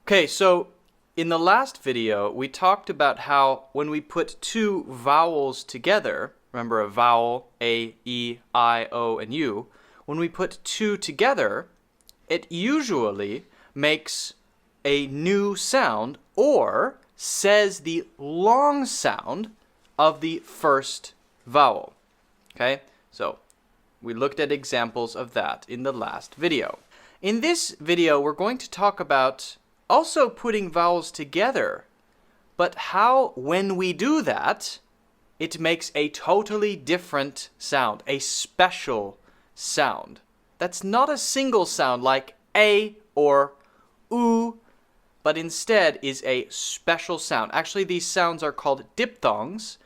Okay, so in the last video, we talked about how when we put two vowels together, remember a vowel, A, E, I, O, and U, when we put two together, it usually makes a new sound or says the long sound of the first vowel. Okay, so we looked at examples of that in the last video. In this video, we're going to talk about also putting vowels together, but how, when we do that, it makes a totally different sound, a special sound. That's not a single sound like A or oo, but instead is a special sound. Actually, these sounds are called diphthongs,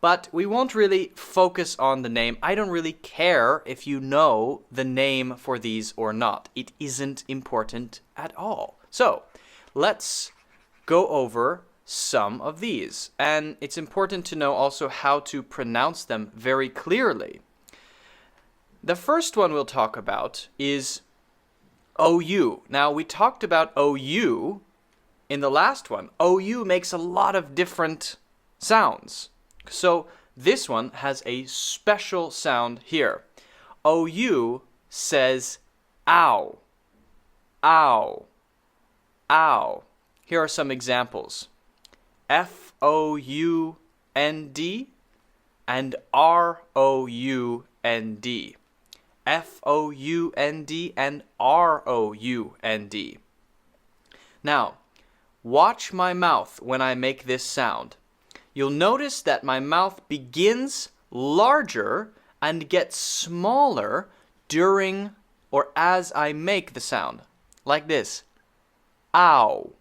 but we won't really focus on the name. I don't really care if you know the name for these or not. It isn't important at all. So, let's go over some of these. And it's important to know also how to pronounce them very clearly. The first one we'll talk about is OU. Now, we talked about OU in the last one. OU makes a lot of different sounds. So this one has a special sound here. OU says ow, ow, ow. Here are some examples. F-O-U-N-D and R-O-U-N-D. F-O-U-N-D and R-O-U-N-D. Now, watch my mouth when I make this sound. You'll notice that my mouth begins larger and gets smaller during or as I make the sound. Like this. Ow.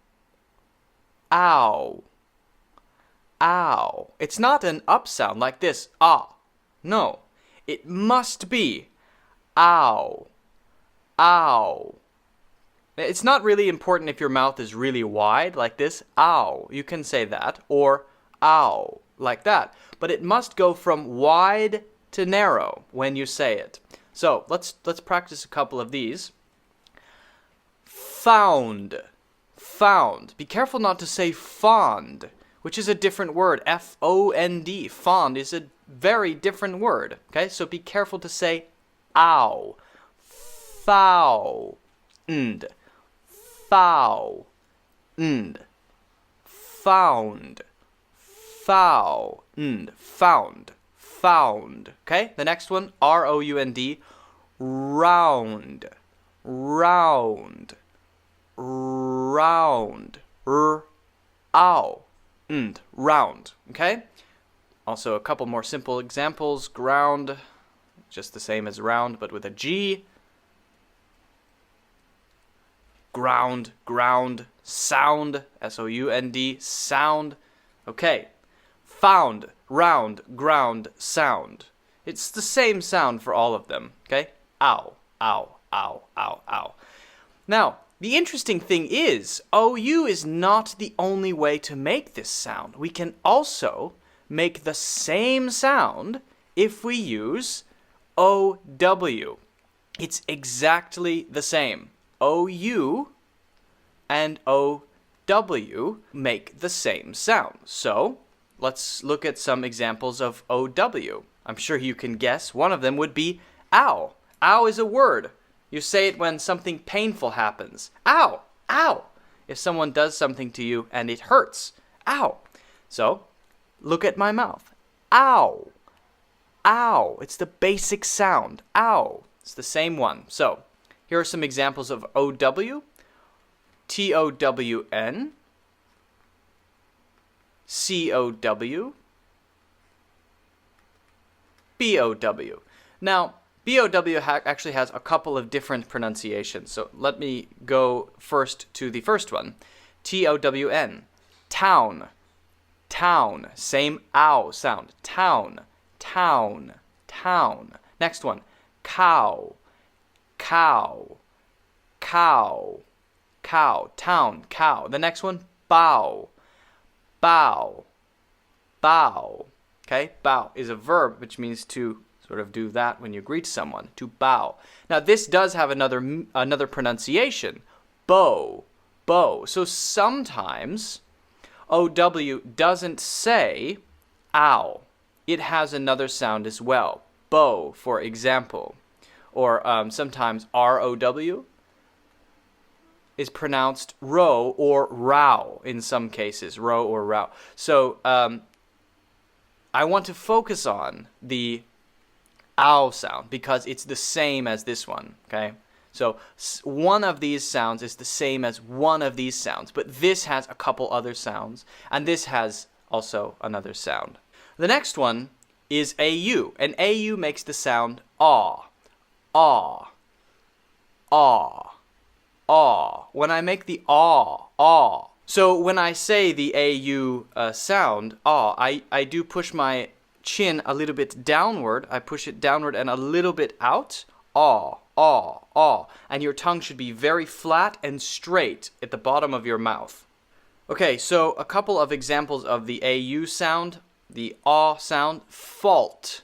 Ow. Ow. It's not an up sound like this. Ah. No. It must be ow. Ow. It's not really important if your mouth is really wide like this. Ow. You can say that. Or ow. Like that. But it must go from wide to narrow when you say it. So let's practice a couple of these. Found. Found. Be careful not to say fond, which is a different word. F-O-N-D. Fond is a very different word. Okay, so be careful to say ow. Found. Found. Found. Found. Found. Found. Okay, the next one, R-O-U-N-D. Round. Round. Round. Ow. Round. Okay? Also a couple more simple examples. Ground. Just the same as round, but with a G. Ground. Ground. Sound. S-O-U-N-D. Sound. Okay. Found. Round. Ground. Sound. It's the same sound for all of them. Okay? Ow. Ow. Ow. Ow. Ow. Now, the interesting thing is, OU is not the only way to make this sound. We can also make the same sound if we use OW. It's exactly the same. OU and OW make the same sound. So, let's look at some examples of OW. I'm sure you can guess. One of them would be ow. Ow is a word. You say it when something painful happens. Ow! Ow! If someone does something to you and it hurts. Ow! So, look at my mouth. Ow! Ow! It's the basic sound. Ow! It's the same one. So, here are some examples of OW. T-O-W-N. C-O-W. B-O-W. Now, B-O-W actually has a couple of different pronunciations. So let me go first to the first one. T-O-W-N. Town. Town. Same ow sound. Town. Town. Town. Next one. Cow. Cow. Cow. Cow. Town. Cow. The next one. Bow. Bow. Bow. Okay? Bow is a verb, which means to sort of do that when you greet someone, to bow. Now this does have another pronunciation. Bow. bow. So sometimes OW doesn't say ow. It has another sound as well. Bow, for example. Or sometimes ROW is pronounced row or row in some cases. Row or row. So I want to focus on the ow sound because it's the same as this one, okay? So one of these sounds is the same as one of these sounds, but this has a couple other sounds, and this has also another sound. The next one is AU, and AU makes the sound aw, aw, aw, aw. When I make the aw, aw. So when I say the AU sound, aw, I do push my chin a little bit downward. I push it downward and a little bit out. Aw, aw, aw. And your tongue should be very flat and straight at the bottom of your mouth. Okay, so a couple of examples of the AU sound. The aw sound. Fault.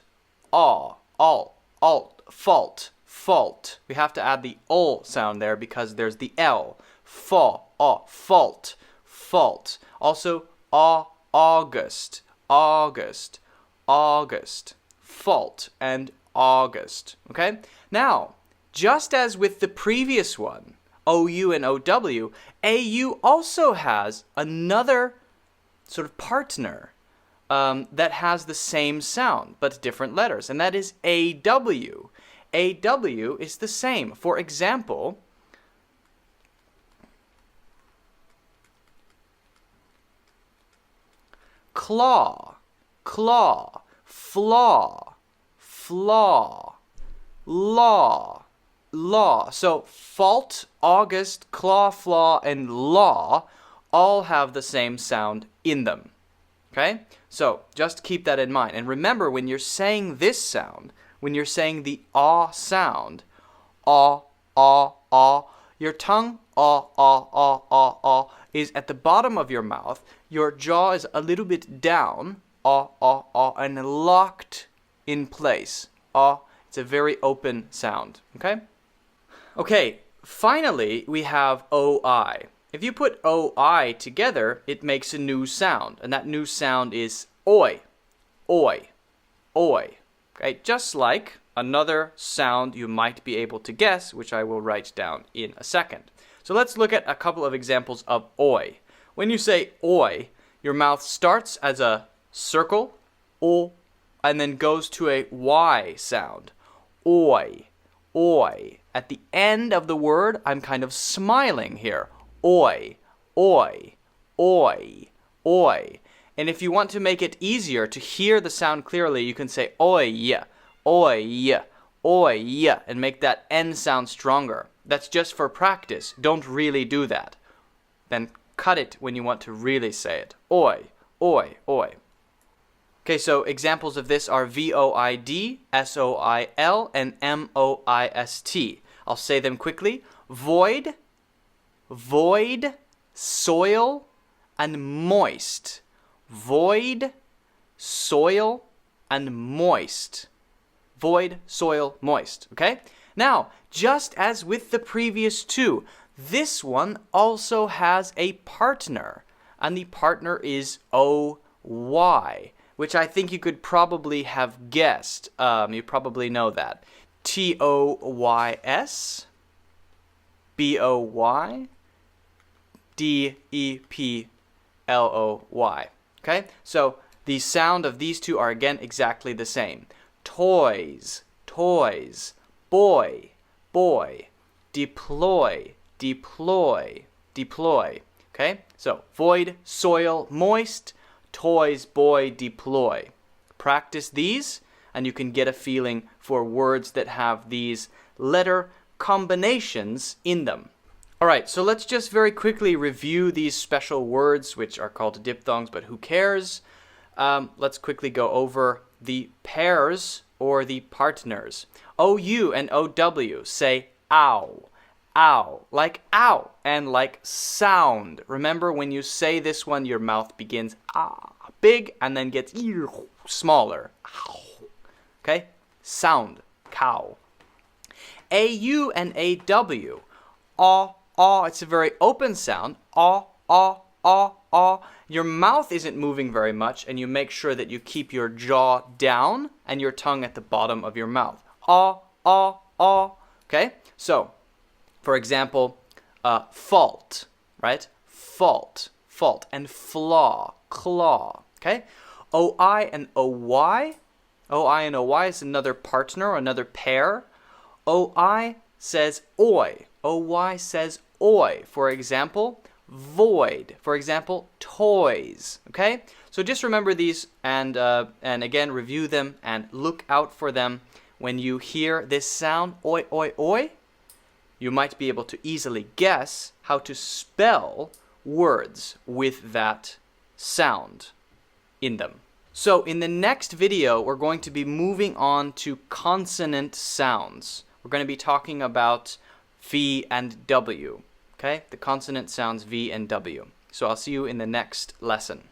Aw, alt, alt, fault, fault. We have to add the ol sound there because there's the L. Fa, aw, fault, fault. Also, August, August, August, fault, and August. Okay? Now, just as with the previous one, OU and OW, AU also has another sort of partner that has the same sound but different letters, and that is AW. AW is the same. For example, claw, claw, flaw, flaw, law, law. So fault, August, claw, flaw, and law all have the same sound in them. Okay? So just keep that in mind. And remember, when you're saying this sound, when you're saying the aw sound, aw, aw, aw, your tongue, aw, aw, aw, aw, aw, is at the bottom of your mouth. Your jaw is a little bit down, aw, aw, aw, and locked in place. Aw, it's a very open sound. Okay? Okay, finally, we have OI. If you put OI together, it makes a new sound, and that new sound is oi, oi, oi. Okay, just like another sound you might be able to guess, which I will write down in a second. So let's look at a couple of examples of oi. When you say oi, your mouth starts as a circle, o, and then goes to a Y sound. Oi, oi. At the end of the word, I'm kind of smiling here. Oi, oi, oi, oi. And if you want to make it easier to hear the sound clearly, you can say oi, oi, oi, and make that N sound stronger. That's just for practice. Don't really do that. Then cut it when you want to really say it. Oi, oi, oi. Okay, so examples of this are VOID, SOIL, and MOIST. I'll say them quickly. Void, void, soil, and moist. Void, soil, and moist. Void, soil, moist. Okay? Now, just as with the previous two, this one also has a partner, and the partner is OY, which I think you could probably have guessed. You probably know that. TOYS, BOY, DEPLOY. Okay? So the sound of these two are again exactly the same. Toys, toys, boy, boy, deploy, deploy, deploy. Okay? So void, soil, moist, toys, boy, deploy. Practice these and you can get a feeling for words that have these letter combinations in them. Alright, so let's just very quickly review these special words, which are called diphthongs, but who cares? Let's quickly go over the pairs or the partners. OU and OW say ow, ow, like ow, and like sound. Remember, when you say this one, your mouth begins big and then gets smaller. Okay? Sound, cow. AU and AW, aw, ah. It's a very open sound. Ah, ah, ah, ah. Your mouth isn't moving very much, and you make sure that you keep your jaw down and your tongue at the bottom of your mouth. Ah, ah, ah. Okay? So, for example, fault, right? Fault, fault. And flaw, claw. Okay? OI and OY. OI and OY is another partner, another pair. OI says oi. OY says oi. For example, void. For example, toys. Okay? So just remember these and again review them and look out for them when you hear this sound, oi, oi, oi. You might be able to easily guess how to spell words with that sound in them. So in the next video, we're going to be moving on to consonant sounds. We're going to be talking about V and W, okay? The consonant sounds V and W. So I'll see you in the next lesson.